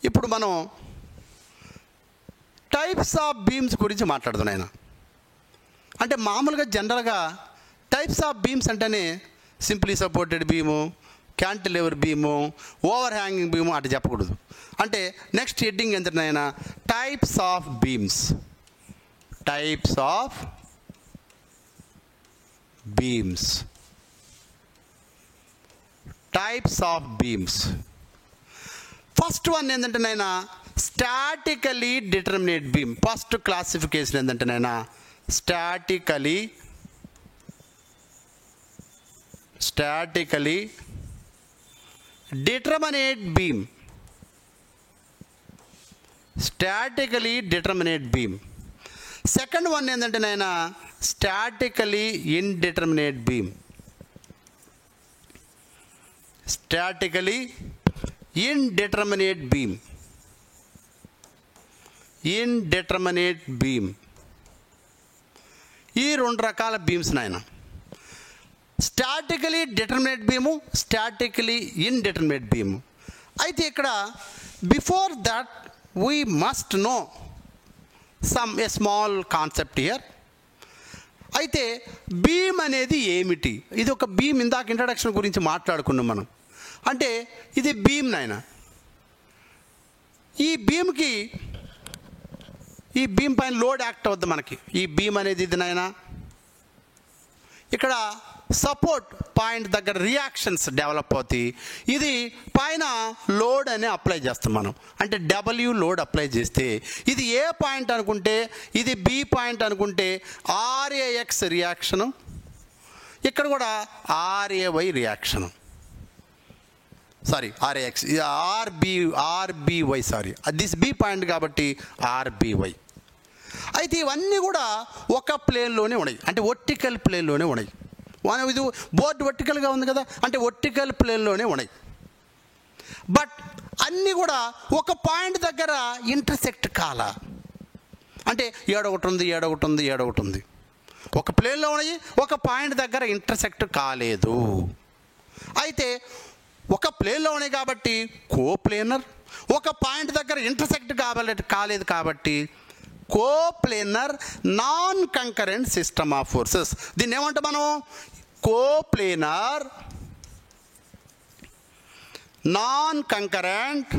ఇప్పుడు మనం types of beams గురించి మాట్లాడుతున్నాను. అంటే మామూలుగా జనరల్గా టైప్స్ ఆఫ్ బీమ్స్ అంటేనే simply supported beam, cantilever beam, overhanging beam అటు చెప్పకూడదు. అంటే నెక్స్ట్ హెడ్డింగ్ ఎంతనైనా types of beams, types of beams, types of beams. First one ఏంటంటే నైనా statically determinate beam. First classification ఏంటంటే నైనా statically determinate beam, statically determinate beam. Second one ఏంటంటే నైనా statically indeterminate beam, statically indeterminate beam, indeterminate beam. ఈ రెండు రకాల beams నాయన, statically determinate beam, statically indeterminate beam. అయితే ఇక్కడ before that we must know a small concept here. అయితే beam అనేది ఏమిటి? ఇది ఒక బీమ్. ఇందాక ఇంట్రడక్షన్ గురించి మాట్లాడుకున్నాం మనం. అంటే ఇది బీమ్ నాయన. ఈ బీమ్కి, ఈ బీమ్ పైన లోడ్ యాక్ట్ అవుద్ది మనకి. ఈ బీమ్ అనేది ఇది నాయన. ఇక్కడ సపోర్ట్ పాయింట్ దగ్గర రియాక్షన్స్ డెవలప్ అవుతాయి. ఇది పైన లోడ్ అని అప్లై చేస్తాం మనం. అంటే డబ్ల్యూ లోడ్ అప్లై చేస్తే ఇది ఏ పాయింట్ అనుకుంటే, ఇది బి పాయింట్ అనుకుంటే ఆర్ఏఎక్స్ రియాక్షను, ఇక్కడ కూడా R A Y reaction, sorry R A X, R B Y, sorry this B point కాబట్టి ఆర్బివై. అయితే ఇవన్నీ కూడా ఒక ప్లేన్లోనే ఉన్నాయి, అంటే వర్టికల్ ప్లేన్లోనే ఉన్నాయి. ఇది బోర్డు వర్టికల్గా ఉంది కదా, అంటే వర్టికల్ ప్లేన్లోనే ఉన్నాయి. బట్ అన్నీ కూడా ఒక పాయింట్ దగ్గర ఇంటర్సెక్ట్ కాల. అంటే ఏడొకటి ఉంది, ఏడొకటి ఉంది, ఏడొకటి ఉంది. ఒక ప్లేన్లో ఉన్నాయి, ఒక పాయింట్ దగ్గర ఇంటర్సెక్ట్ కాలేదు. అయితే ఒక ప్లేన్లో ఉన్నాయి కాబట్టి కోప్లేనర్, ఒక పాయింట్ దగ్గర ఇంటర్సెక్ట్ కాలేదు కాబట్టి coplanar non concurrent system of forces. దీన్ని ఏమంటాం మనం? Coplanar non concurrent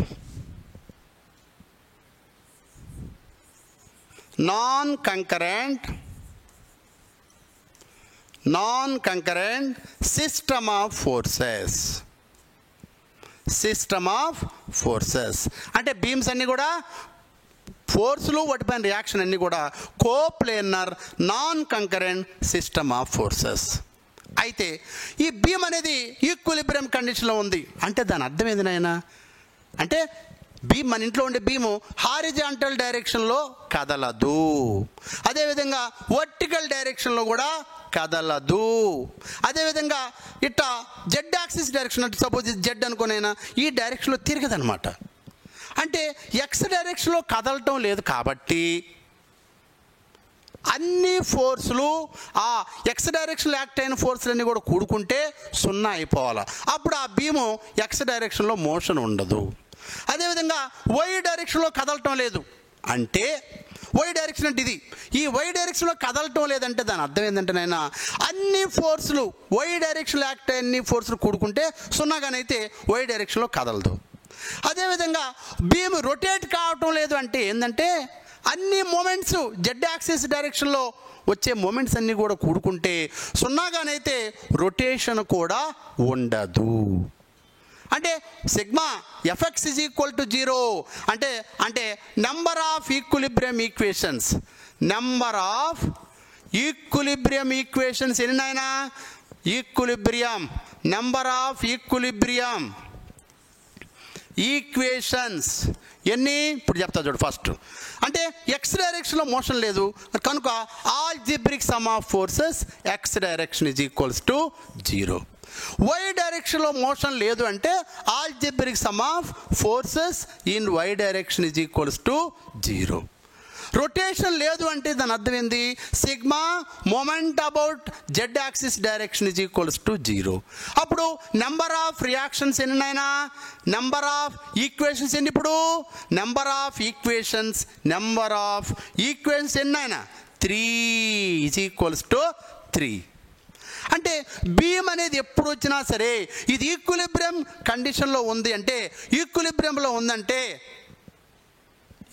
system of forces, system of forces. అంటే బీమ్స్ అన్నీ కూడా, ఫోర్సులు వాటిపైన రియాక్షన్ అన్నీ కూడా coplanar non concurrent system of forces. అయితే ఈ బీమ్ అనేది ఈక్విలిబ్రియం కండిషన్లో ఉంది. అంటే దాని అర్థం ఏంది నాయన? అంటే బీమ్, మన ఇంట్లో ఉండే బీము హారిజాంటల్ డైరెక్షన్లో కదలదు, అదేవిధంగా వర్టికల్ డైరెక్షన్లో కూడా కదలదు, అదేవిధంగా ఇట్లా జెడ్ యాక్సిస్ డైరెక్షన్, అంటే సపోజ్ జెడ్ అనుకోనైనా ఈ డైరెక్షన్లో తిరగదనమాట. అంటే ఎక్స్ డైరెక్షన్లో కదలటం లేదు కాబట్టి అన్ని ఫోర్సులు, ఆ ఎక్స్ డైరెక్షన్లో యాక్ట్ అయిన ఫోర్సులన్నీ కూడా కూడుకుంటే 0 అయిపోవాలి. అప్పుడు ఆ బీము ఎక్స్ డైరెక్షన్లో మోషన్ ఉండదు. అదేవిధంగా వై డైరెక్షన్లో కదలటం లేదు అంటే, వై డైరెక్షన్ అంటే ఇది, ఈ వై డైరెక్షన్లో కదలటం లేదంటే దాని అర్థం ఏంటంటే నైనా అన్ని ఫోర్సులు, వై డైరెక్షన్లో యాక్ట్ అయిన అన్ని ఫోర్సులు కూడుకుంటే 0గానైతే వై డైరెక్షన్లో కదలదు. అదేవిధంగా బీమ్ రొటేట్ కావటం లేదు అంటే ఏంటంటే, అన్ని మూమెంట్స్ జెడ్ యాక్సిస్ డైరెక్షన్లో వచ్చే మూమెంట్స్ అన్నీ కూడా కూడుకుంటే 0గానైతే రొటేషన్ కూడా ఉండదు. అంటే sigma F X is equal to 0 అంటే number of equilibrium equations, number of equilibrium equations ఎన్నైనా, equilibrium, number of equilibrium equations ఎన్ని? ఇప్పుడు చెప్తా చూడు. ఫస్ట్ అంటే ఎక్స్ డైరెక్షన్లో మోషన్ లేదు కనుక algebraic sum of forces X direction is equals to 0. Y డైరెక్షన్లో మోషన్ లేదు అంటే algebraic sum of forces in Y direction is equals to 0. Rotation లేదు అంటే దాని అర్థం ఏంది? Sigma moment about Z axis direction is equals to 0. అప్పుడు number of reactions ఎన్నైనా, నెంబర్ ఆఫ్ ఈక్వేషన్స్ ఎన్ని? ఇప్పుడు నెంబర్ ఆఫ్ ఈక్వేషన్స్ ఎన్నైనా 3 ఈజ్ ఈక్వల్స్ టు 3. అంటే బీమ్ అనేది ఎప్పుడు వచ్చినా సరే ఇది ఈక్విలిబ్రియం కండిషన్లో ఉంది అంటే, ఈక్విలిబ్రియంలో ఉందంటే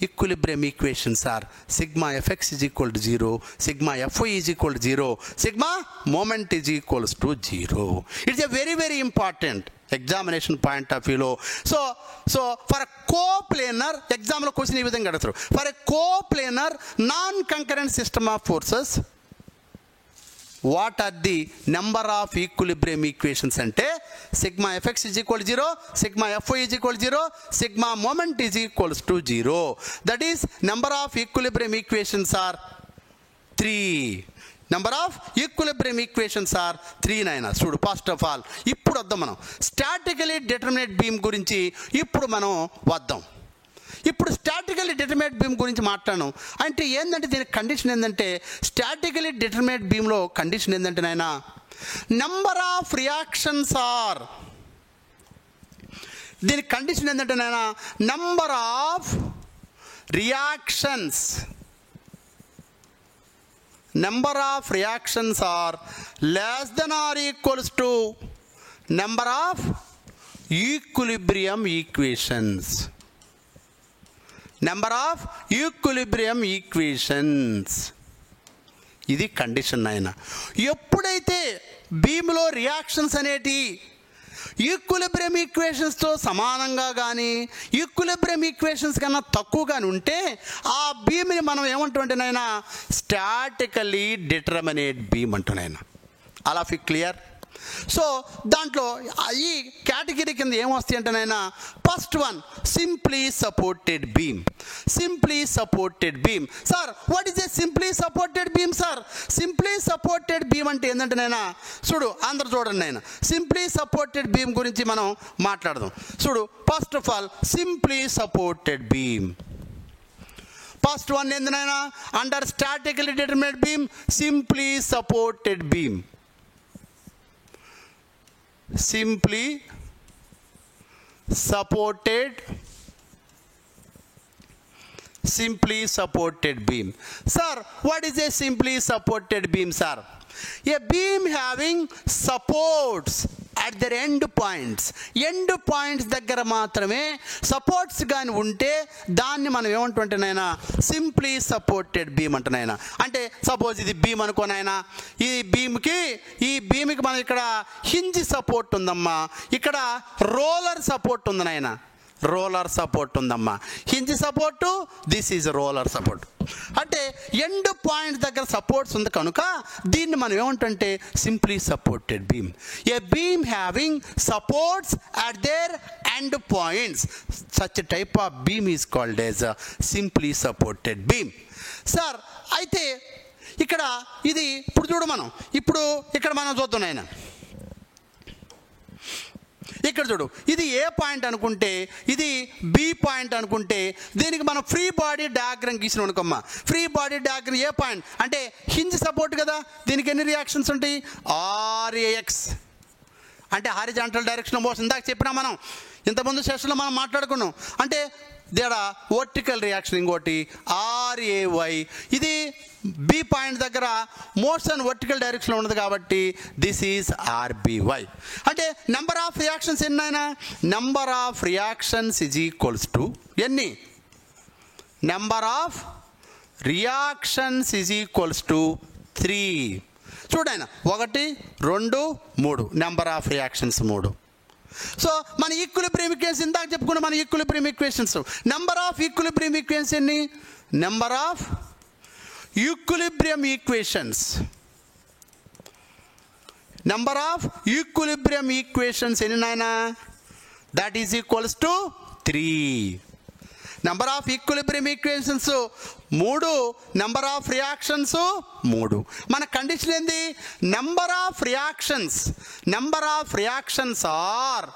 equilibrium equations are sigma F X is equal to 0, sigma F Y is equal to 0, sigma moment is equals to 0. It's a very very important examination point of వ్యూలో. సో ఫర్ కోప్లేనర్ ఎగ్జామ్లో క్వశ్చన్ ఈ విధంగా అడుగుతారు. For a coplanar non concurrent system of forces what are the number of equilibrium equations అంటే sigma F X is equal 0, sigma F Y is equal 0, sigma moment is equals to 0. That is number of equilibrium equations are 3. Number of equilibrium equations are 3 నాయన. చూడు, first of all ఇప్పుడు వద్దాం మనం స్టాటికలీ determinate beam గురించి ఇప్పుడు మనం వద్దాం. ఇప్పుడు స్టాటికలీ డిటర్మినేట్ బీమ్ గురించి మాట్లాడను అంటే ఏంటంటే దీని కండిషన్ ఏంటంటే, స్టాటికలీ డిటర్మినేట్ బీమ్లో కండిషన్ ఏంటంటే నాయన, నెంబర్ ఆఫ్ రియాక్షన్స్ ఆర్, దీని కండిషన్ ఏంటంటే నాయన, number of reactions are less than or equals to number of equilibrium equations. Number of equilibrium equations ఇది కండిషన్ అయినా. ఎప్పుడైతే బీమ్లో రియాక్షన్స్ అనేటి ఈక్విలిబ్రియం ఈక్వేషన్స్తో సమానంగా కానీ ఈక్విలిబ్రియం ఈక్వేషన్స్ కన్నా తక్కువ కానీ ఉంటే ఆ బీమ్ని మనం ఏమంటుంటేనైనా స్టాటికలీ డిటర్మినేట్ బీమ్ అంటున్నాయినా. అలా ఫి క్లియర్? సో దాంట్లో ఈ కేటగిరీ కింద ఏమొస్తాయి అంటేనైనా, first one simply supported beam. Sir what is a simply supported beam? Sir simply supported beam అంటే ఏంటంటేనైనా, చూడు అందరు చూడండి నాయన, సింప్లీ సపోర్టెడ్ బీమ్ గురించి మనం మాట్లాడదాం. చూడు, first of all simply supported beam first one ఏంటనైనా, under statically determinate beam simply supported beam. Simply supported beam. Sir, what is a simply supported beam, sir? A beam having supports at their end points దగ్గర మాత్రమే supports కానీ ఉంటే దాన్ని మనం ఏమంటుంటేనైనా simply supported beam అంటున్నాయినా. అంటే suppose ఇది beam అనుకోనైనా, ఈ బీమ్కి మనం ఇక్కడ హింజ్ సపోర్ట్ ఉందమ్మా, ఇక్కడ రోలర్ సపోర్ట్ ఉంది నాయన, hinge support, this is roller support. అంటే ఎండ్ పాయింట్ దగ్గర సపోర్ట్స్ ఉంది కనుక దీన్ని మనం ఏమంటుంటే simply supported beam. A beam having supports at their end points, such type of beam is called as simply supported beam. Sir అయితే ఇక్కడ ఇది ఇప్పుడు చూడు, ఇక్కడ మనం చూద్దాం ఆయన, ఇక్కడ చూడు, ఇది ఏ పాయింట్ అనుకుంటే ఇది బి పాయింట్ అనుకుంటే దీనికి మనం ఫ్రీ బాడీ డయాగ్రామ్ గీసినాం అనుకోమ్మా. Free body diagram A point అంటే హింజ్ సపోర్ట్ కదా, దీనికి ఎన్ని రియాక్షన్స్ ఉంటాయి? ఆర్ఏఎక్స్ అంటే హారిజాంటల్ డైరెక్షన్ మోషన్. ఇందాక చెప్పినా మనం ఇంతకుముందు సెషన్లో మనం మాట్లాడుకున్నాం. అంటే దేడా వర్టికల్ రియాక్షన్ ఇంకోటి ఆర్ఏవై. ఇది బి పాయింట్ దగ్గర మోషన్ వర్టికల్ డైరెక్షన్లో ఉన్నది కాబట్టి దిస్ ఈజ్ ఆర్బివై. అంటే నెంబర్ ఆఫ్ రియాక్షన్స్ ఎన్నైనా, number of reactions is equals to ఎన్ని? Number of reactions is equals to 3. చూడైనా 1, 2, 3 నెంబర్ ఆఫ్ రియాక్షన్స్ 3. సో మన ఈక్విలిబ్రియం ఈక్వేషన్స్ ఇందాక చెప్పుకున్న మన equilibrium equations, number of equilibrium equations ఎన్ని? నెంబర్ ఆఫ్ ఈక్విలిబ్రియం ఈక్వేషన్స్ ఎన్ని నాయనా? That is equals to 3. Number of equilibrium equations 3, number of reactions 3. మన condition ఏంది? Number of reactions are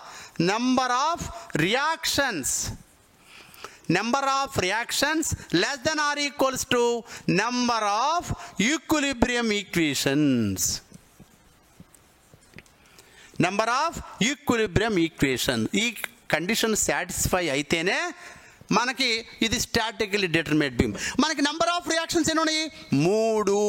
number of reactions number of reactions less than or equals to number of equilibrium equations. Number of equilibrium equation. ఈ condition satisfy అయితేనే మనకి ఇది statically determinate beam. మనకి number of reactions ఎన్ని ఉన్నాయి? 3.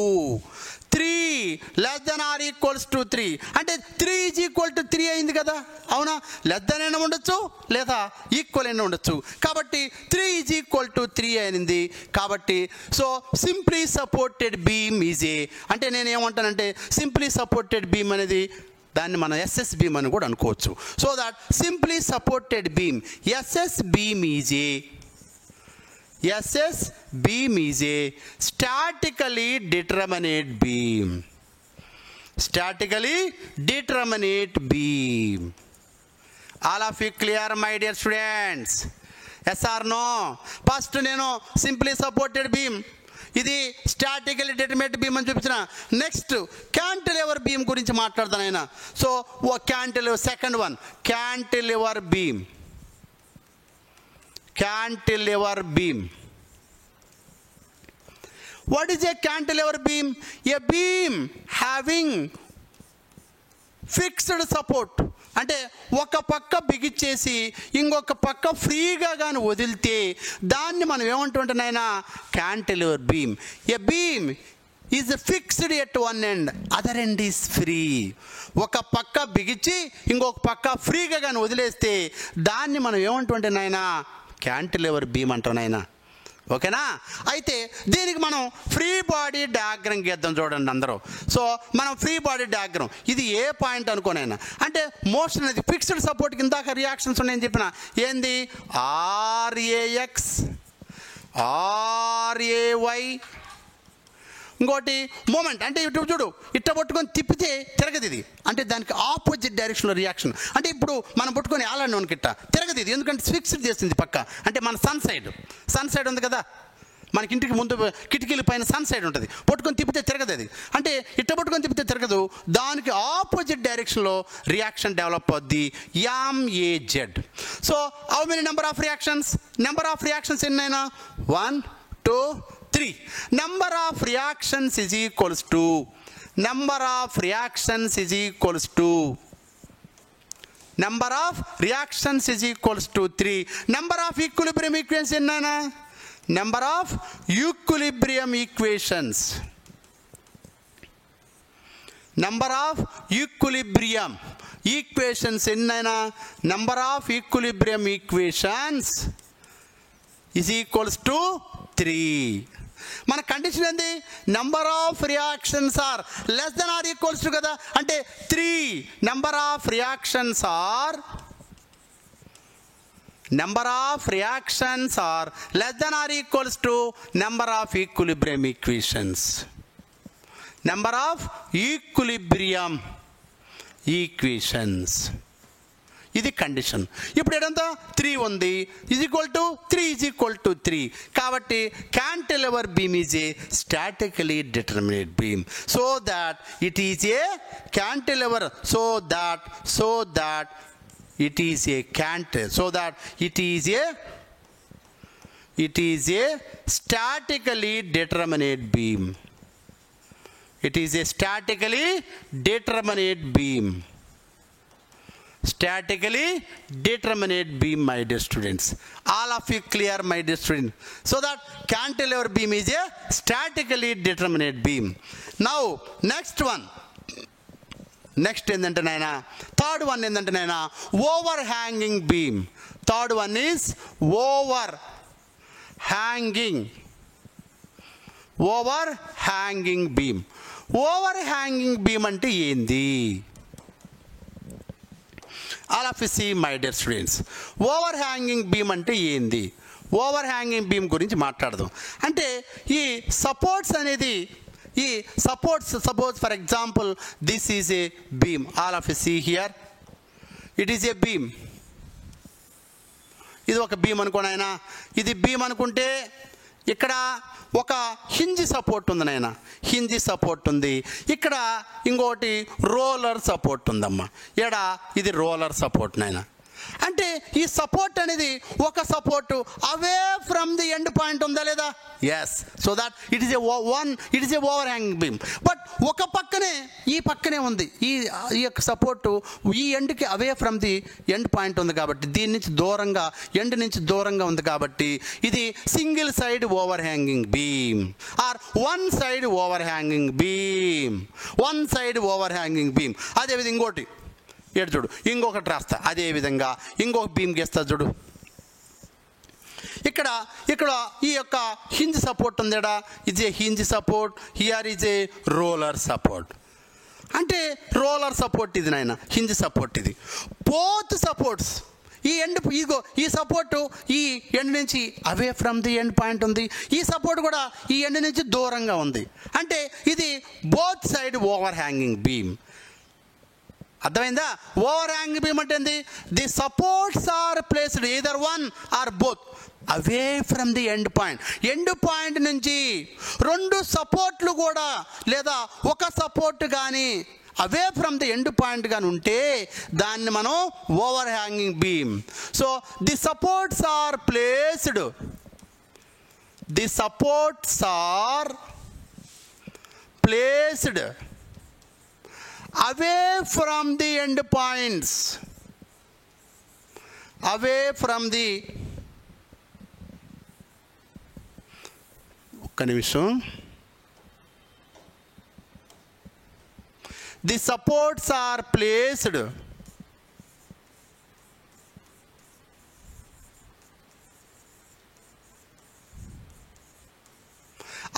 3 less than or equals to 3 అంటే 3 is equal to 3 అయింది కదా, అవునా? లెస్ దెన్ అయినా ఉండొచ్చు లేదా ఈక్వల్ అయినా ఉండొచ్చు. కాబట్టి 3 ఈజ్ ఈక్వల్ టు 3 అయింది. కాబట్టి so simply supported beam is ఏ, అంటే నేను ఏమంటానంటే సింప్లీ సపోర్టెడ్ బీమ్ అనేది దాన్ని మనం ఎస్ఎస్ బీమ్ అని కూడా అనుకోవచ్చు. So that simply supported beam S S beam is a statically determinate beam. Statically determinate beam. All of you clear my dear students? Yes or no? First నేను simply supported beam ఇది statically determinate beam అని చూపించిన. Next cantilever beam గురించి మాట్లాడతాను ఆయన. So cantilever second one cantilever beam. Cantilever beam. What is a cantilever beam? A beam having fixed support, అంటే ఒక పక్క బిగిచ్చేసి ఇంకొక పక్క ఫ్రీగా కానీ వదిలితే దాన్ని మనం ఏమంటుంటే నాయన cantilever beam. A beam is fixed at one end, other end is free. ఒక పక్క బిగిచ్చి ఇంకొక పక్క ఫ్రీగా కానీ వదిలేస్తే దాన్ని మనం ఏమంటుంటే నాయన క్యాంటిలివర్ బీమ్ అంటాం నాయన. ఓకేనా? అయితే దీనికి మనం ఫ్రీ బాడీ డయాగ్రామ్ గీద్దాం చూడండి అందరూ. సో మనం ఫ్రీ బాడీ డయాగ్రామ్ ఇది ఏ పాయింట్ అనుకోనైనా, అంటే మోషన్ అనేది ఫిక్స్డ్ సపోర్ట్ కింద రియాక్షన్స్ ఉన్నాయని చెప్పిన. ఏంది? ఆర్ఏఎక్స్, ఆర్ఏవై, ఇంకోటి మూమెంట్. అంటే ఇటు చూడు, ఇట్ట పట్టుకొని తిప్పితే తిరగదు ఇది, అంటే దానికి ఆపోజిట్ డైరెక్షన్లో రియాక్షన్. అంటే ఇప్పుడు మనం పట్టుకొని ఆలాడినోనికి ఇట్ట తిరగదు ఇది, ఎందుకంటే ఫిక్స్డ్ చేస్తుంది పక్క. అంటే మన సన్ సైడ్ ఉంది కదా, మనకి ఇంటికి ముందు కిటికీల పైన సన్ సైడ్ ఉంటుంది, పట్టుకొని తిప్పితే తిరగదు అది. అంటే ఇట్ట పట్టుకొని తిప్పితే తిరగదు, దానికి ఆపోజిట్ డైరెక్షన్లో రియాక్షన్ డెవలప్ అవుద్ది, M A Z. So how many number of reactions? Number of reactions ఎన్నైనా 1, 2, 3. Number of reactions is equals to number of reactions is equals to number of reactions is equals to 3. Number of equilibrium equations enna? Number of equilibrium equations. Number of equilibrium equations enna? Number of equilibrium equations is equals to 3. మన condition ఏంది? Number of reactions are less than or equals to కదా, అంటే 3. Number of reactions are less than or equals to number of equilibrium equations. Number of equilibrium equations ఇది condition. ఇప్పుడు ఏదంతా 3 ఉంది, is equal to 3 is equal to 3. కాబట్టి cantilever beam is a statically determinate beam. So that it is a cantilever, so that it is a statically determinate beam. It is a statically determinate beam. Statically determinate beam, my dear students. All of you clear, my dear students? So that cantilever beam is a statically determinate beam. Now next one, next endante naina third one endante naina overhanging beam. Third one is overhanging beam. Overhanging beam ante endi? All of you see, my dear students, overhanging beam అంటే ఏంది? ఓవర్హ్యాంగింగ్ beam గురించి మాట్లాడదాం. అంటే ఈ supports అనేది, ఈ supports, suppose for example this is a beam. All of you see here, it is a beam. ఇది ఒక బీమ్ అనుకోండి ఆయన. ఇది బీమ్ అనుకుంటే ఇక్కడ ఒక హింజ్ సపోర్ట్ ఉంది నాయన, హింజ్ సపోర్ట్ ఉంది. ఇక్కడ ఇంకోటి రోలర్ సపోర్ట్ ఉందమ్మా. ఇది రోలర్ సపోర్ట్ నాయన. అంటే ఈ సపోర్ట్ అనేది ఒక support away from the end point ఉందా లేదా? Yes. So that it is a over hanging beam. But ఒక పక్కనే ఈ పక్కనే ఉంది, ఈ యొక్క సపోర్టు ఈ ఎండ్కి away from the end point ఉంది కాబట్టి, దీని నుంచి దూరంగా ఎండ్ నుంచి దూరంగా ఉంది కాబట్టి ఇది single side over hanging beam or one side over hanging beam. One side over hanging beam. అదేవిధంగా ఇంకోటి ఏడు చూడు, ఇంకొకటి రాస్తా అదేవిధంగా ఇంకొక బీమ్ గీస్తా చూడు. ఇక్కడ ఈ యొక్క హింజ్ సపోర్ట్ ఉందేడా, ఇది a hinge support, here is a roller support. అంటే రోలర్ సపోర్ట్ ఇది నాయన, హింజ్ సపోర్ట్ ఇది. బోత్ సపోర్ట్స్ ఈ ఎండ్ ఇగో ఈ సపోర్టు ఈ ఎండ్ నుంచి away from the end point ఉంది, ఈ సపోర్ట్ కూడా ఈ ఎండ్ నుంచి దూరంగా ఉంది. అంటే ఇది both side over hanging beam. అర్థమైందా? ఓవర్ హ్యాంగింగ్ బీమ్ అంటే ఏంది? The supports are placed either one or both away from the end point. End point నుంచి రెండు సపోర్ట్లు కూడా లేదా ఒక సపోర్ట్ కానీ away from the end point కానీ ఉంటే దాన్ని మనం over hanging beam. So the supports are placed, the supports are placed away from the end points, away from the ఒక్క నిమిషం. The supports are placed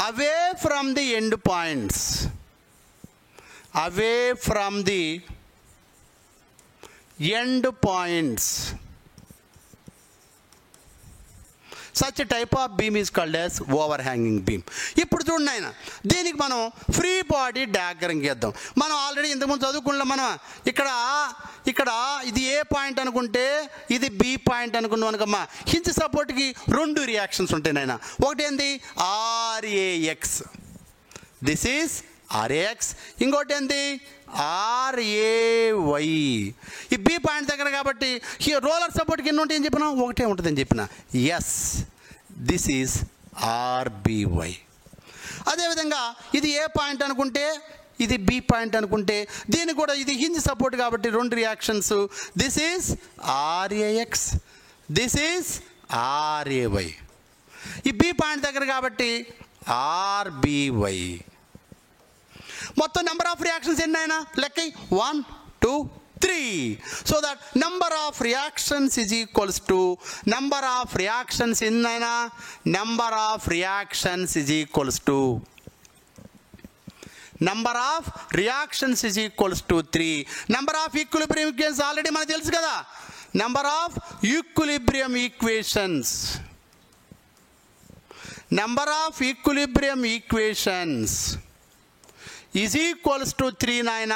away from the end points, away from the end points. Such a type of beam is called as overhanging beam. ఇప్పుడు చూడండి ఆయన, దీనికి మనం free body diagram గీద్దాం. మనం already ఇంతకుముందు చదువుకున్నాం. మనం ఇక్కడ ఇది ఏ పాయింట్ అనుకుంటే ఇది బి పాయింట్ అనుకున్నాం అనుకమ్మా. హింజ్ సపోర్ట్కి రెండు రియాక్షన్స్ ఉంటాయి నాయన. ఒకటి ఏంది ఆర్ఏఎక్స్, దిస్ ఈజ్ ఆర్ఏఎక్స్. ఇంకోటి ఏంది ఆర్ఏవై. ఈ బి పాయింట్ దగ్గర కాబట్టి ఈ రోలర్ సపోర్ట్కి ఎన్ని ఉంటాయని చెప్పినా ఒకటే ఉంటుందని చెప్పిన. Yes, this is R B Y. అదేవిధంగా ఇది ఏ పాయింట్ అనుకుంటే ఇది బి పాయింట్ అనుకుంటే దీనికి కూడా ఇది హింజ్ సపోర్ట్ కాబట్టి రెండు reactions. This is R A X, this is R A Y. ఈ బి పాయింట్ దగ్గర కాబట్టి ఆర్బివై. మొత్తం నెంబర్ ఆఫ్ రియాక్షన్స్ ఎన్ని అయినా లెక్క 1 2 3. So that number of reactions is equals to number of reactions ఎన్నైనా number of reactions is equals to number of reactions is equals to 3. Number of equilibrium equations already మనకు తెలుసు కదా. Number of equilibrium equations, number of equilibrium equations is equals to 3 నాయన.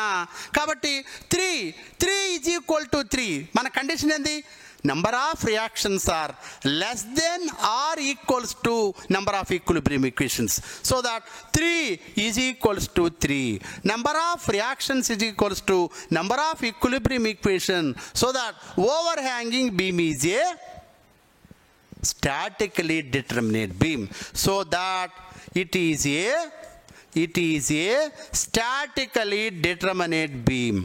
కాబట్టి 3 is equal to 3. మన condition ఏంది? Number of reactions are less than or equals to number of equilibrium equations. So that 3 is equals to 3. Number of reactions is equals to number of equilibrium equation. So that over hanging beam is a statically determinate beam. So that it is a statically determinate beam.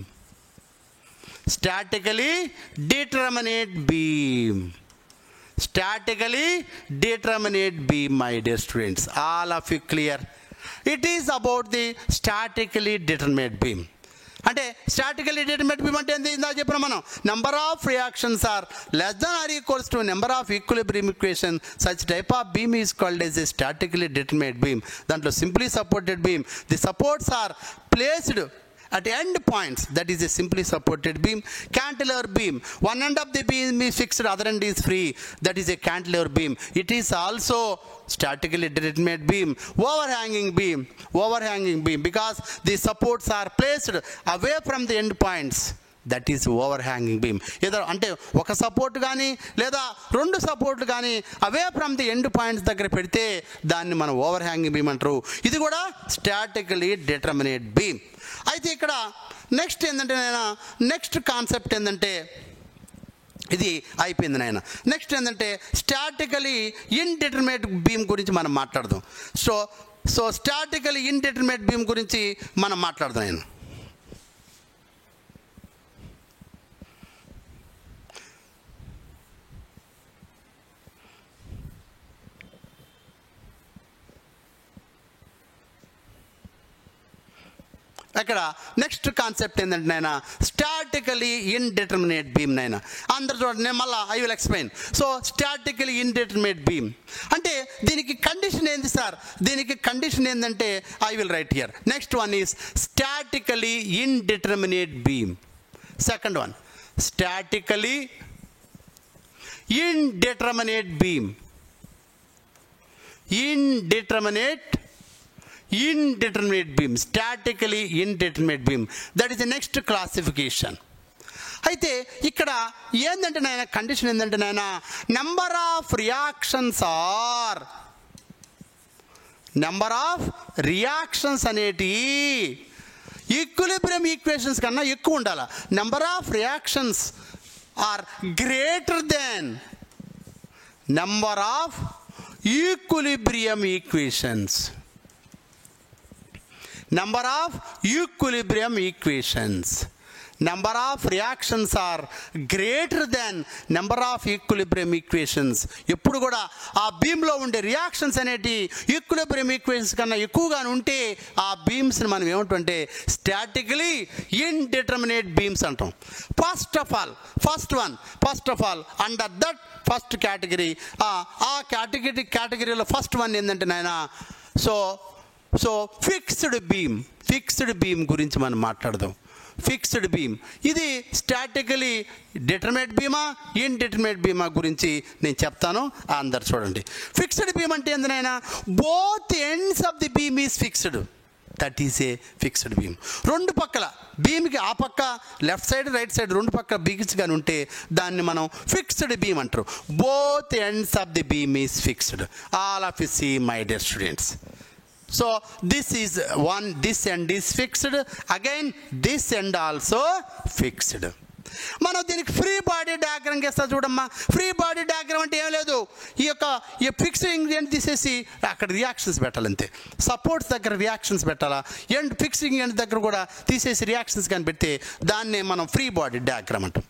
Statically determinate beam. Statically determinate beam, my dear students. All of you clear? It is about the statically determinate beam. అంటే statically determinate beam అంటే ఏంది? ఇందాక చెప్పిన మనం number of reactions are less than or equals to number of equilibrium equation. Such type of beam is called as a statically determinate beam. దాంట్లో simply supported beam, the supports are placed at end points, that is a simply supported beam. Cantilever beam, one end of the beam is fixed, other end is free, that is a cantilever beam. It is also statically determinate beam. Overhanging beam because the supports are placed away from the end points, that is overhanging beam. ఏదో అంటే ఒక support కానీ లేదా రెండు సపోర్ట్లు కానీ away from the end points దగ్గర పెడితే దాన్ని మనం ఓవర్ హ్యాంగింగ్ బీమ్ అంటారు. ఇది కూడా స్టాటికలీ డిటర్మినేట్ బీమ్. అయితే ఇక్కడ నెక్స్ట్ ఏంటంటే నెక్స్ట్ కాన్సెప్ట్ ఏంటంటే ఇది అయిపోయింది నాయన. నెక్స్ట్ ఏంటంటే స్టాటికలీ ఇండిటర్మినేట్ బీమ్ గురించి మనం మాట్లాడదాం. సో స్టాటికలీ ఇండిటర్మినేట్ బీమ్ గురించి మనం మాట్లాడదాం నాయన. అక్కడ నెక్స్ట్ కాన్సెప్ట్ ఏంటంటే నాయన స్టాటికలీ ఇండిటర్మినేట్ బీమ్ నాయన. అందరు చూడండి, నేను మళ్ళీ I will explain. So statically indeterminate beam అంటే దీనికి కండిషన్ ఏంది సార్? దీనికి కండిషన్ ఏంటంటే I will write here. Next one is statically indeterminate beam. Second one statically indeterminate beam. Indeterminate beam, statically indeterminate beam, that is the next classification. అయితే ఇక్కడ ఏంటంటే నాయన condition ఏంటంటే నాయన నెంబర్ ఆఫ్ రియాక్షన్స్ అనేటి equilibrium equations కన్నా ఎక్కువ ఉండాలి. Number of reactions are greater than number of equilibrium equations. Number of equilibrium equations. Number of reactions are greater than number of equilibrium equations. ఎప్పుడు కూడా ఆ బీమ్లో ఉండే రియాక్షన్స్ అనేటి ఈక్విలిబ్రియం ఈక్వేషన్స్ కన్నా ఎక్కువగా ఉంటే ఆ బీమ్స్ని మనం ఏమంటుంటే స్టాటికలీ ఇండిటర్మినేట్ బీమ్స్ అంటాం. First of all under that first category, ఆ కేటగిరీలో ఫస్ట్ వన్ ఏంటంటే నాయన సో ఫిక్స్డ్ బీమ్ గురించి మనం మాట్లాడదాం. ఫిక్స్డ్ బీమ్ ఇది స్టాటికలీ డిటర్మినేట్ బీమా ఇండిటర్మినేట్ బీమా గురించి నేను చెప్తాను, అందరు చూడండి. ఫిక్స్డ్ బీమ్ అంటే ఏంటనైనా both ends of the beam is fixed, that is a fixed beam. రెండు పక్కల బీమ్కి ఆ పక్క లెఫ్ట్ సైడ్ రైట్ సైడ్ రెండు పక్కల బీమ్స్ కానీ ఉంటే దాన్ని మనం ఫిక్స్డ్ బీమ్ అంటారు. Both ends of the beam is fixed. All of you see my dear students. So this end is fixed, again this end also fixed. మనం దీనికి free body diagram గీస్తా చూడమ్మా. ఫ్రీ బాడీ డయాగ్రామ్ అంటే ఏం లేదు, ఈ fixed ingredient తీసేసి అక్కడ reactions పెట్టాలంతే. Supports దగ్గర రియాక్షన్స్ పెట్టాలా, ఎండ్ ఫిక్స్డ్ ఇంగ్రీడియంట్ దగ్గర కూడా తీసేసి రియాక్షన్స్ కానీ పెడితే దాన్నే మనం ఫ్రీ బాడీ డయాగ్రామ్ అంటాం.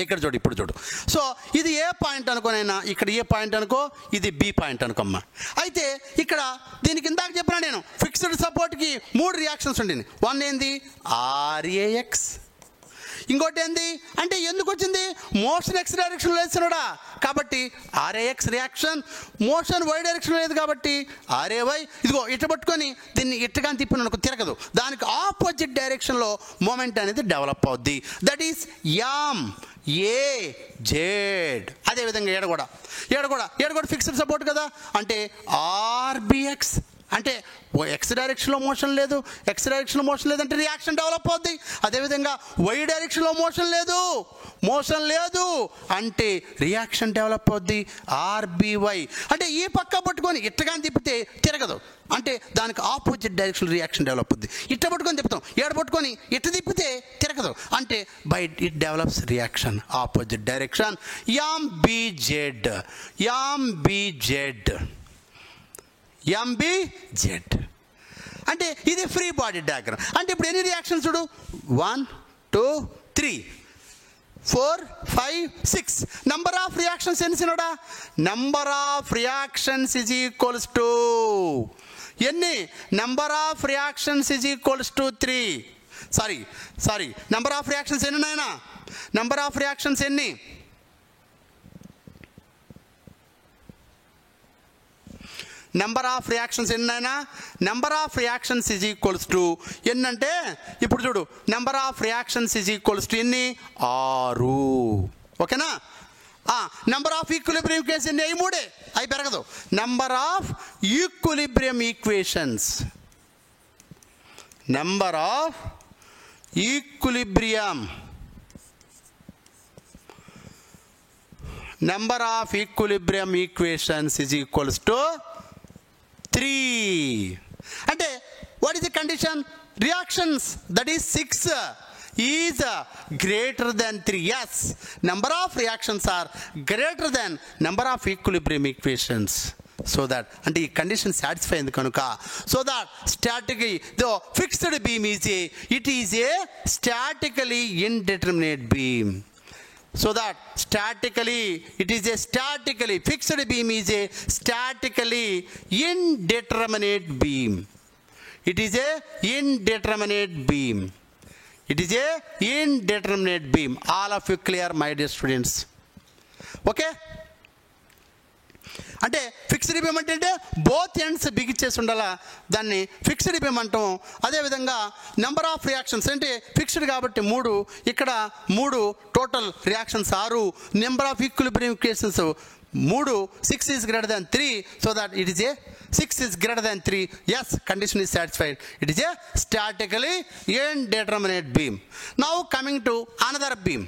ఇక్కడ చూడు, ఇప్పుడు చూడు. సో ఇది ఏ పాయింట్ అనుకోనైనా, ఇక్కడ ఏ పాయింట్ అనుకో, ఇది బి పాయింట్ అనుకోమ్మా. అయితే ఇక్కడ దీనికి ఇందాక చెప్పినా నేను ఫిక్స్డ్ సపోర్ట్కి 3 రియాక్షన్స్ ఉండింది. వన్ ఏంది ఆర్ఏఎక్స్, ఇంకోటి ఏంది అంటే ఎందుకు వచ్చింది మోషన్ ఎక్స్ డైరెక్షన్లో వేస్తున్నాడా కాబట్టి ఆర్ఏఎక్స్ రియాక్షన్, మోషన్ వై డైరెక్షన్లో లేదు కాబట్టి ఆర్ఏవై. ఇదిగో ఇట్ట పట్టుకొని దీన్ని ఇట్టగా తిప్పిన అనుకో తిరగదు, దానికి ఆపోజిట్ డైరెక్షన్లో మూమెంట్ అనేది డెవలప్ అవుద్ది. That is am a Z. అదేవిధంగా ఏడ కూడా ఫిక్స్డ్ సపోర్ట్ కదా, అంటే ఆర్బిఎక్స్ అంటే ఎక్స్ డైరెక్షన్లో మోషన్ లేదంటే రియాక్షన్ డెవలప్ అవుద్ది. అదేవిధంగా వై డైరెక్షన్లో మోషన్ లేదు అంటే రియాక్షన్ డెవలప్ అవుద్ది. ఆర్బివై అంటే ఈ పక్క పట్టుకొని ఇట్టగాని తిప్పితే తిరగదు, అంటే దానికి ఆపోజిట్ డైరెక్షన్ రియాక్షన్ డెవలప్ అవుద్ది. ఇట్ట పట్టుకొని తిప్పుతాం, ఏడ పట్టుకొని ఇట్ట తిప్పితే తిరగదు, అంటే by it develops reaction opposite direction. యామ్ ఎంబిజెడ్ అంటే ఇది ఫ్రీ బాడీ డయాగ్రామ్. అంటే ఇప్పుడు ఎన్ని రియాక్షన్స్ చూడు, 1 2 3 4 5 6 నంబర్ ఆఫ్ రియాక్షన్స్ ఎన్ని సినోడా, number of reactions is equals to ఎన్ని, number of reactions is equals to 3. Sorry number of reactions ఎన్ని నాయనా, నంబర్ ఆఫ్ రియాక్షన్స్ ఎన్ని, నెంబర్ ఆఫ్ రియాక్షన్స్ ఎన్నైనా, number of reactions is equals to ఎన్నంటే ఇప్పుడు చూడు, number of reactions is equals to ఎన్ని 6. ఓకేనా. నెంబర్ ఆఫ్ ఈక్విలిబ్రియం ఈక్వేషన్స్ ఎన్ని, అవి 3, అవి పెరగదు. Number of equilibrium equations, number of equilibrium equations is equals to 3. అంటే what is the condition, reactions that is 6, is greater than 3. Yes, number of reactions are greater than number of equilibrium equations. So that and the condition satisfy in the kanuka, so that statically the fixed beam is a statically indeterminate beam. So that statically it is a statically fixed beam is a statically indeterminate beam. It is a indeterminate beam. It is a indeterminate beam. All of you clear, my dear students? Okay. అంటే fixed beam అంటే both ends బిగిచ్చేసి ఉండాలా, దాన్ని fixed beam అంటాం. అదేవిధంగా number of reactions అంటే fixed కాబట్టి 3, ఇక్కడ 3 total reactions 6, number of equilibrium equations 3, 6 is greater than 3, so that it is a 6 is greater than 3. Yes, condition is satisfied. It is a statically indeterminate beam. Now coming to another beam.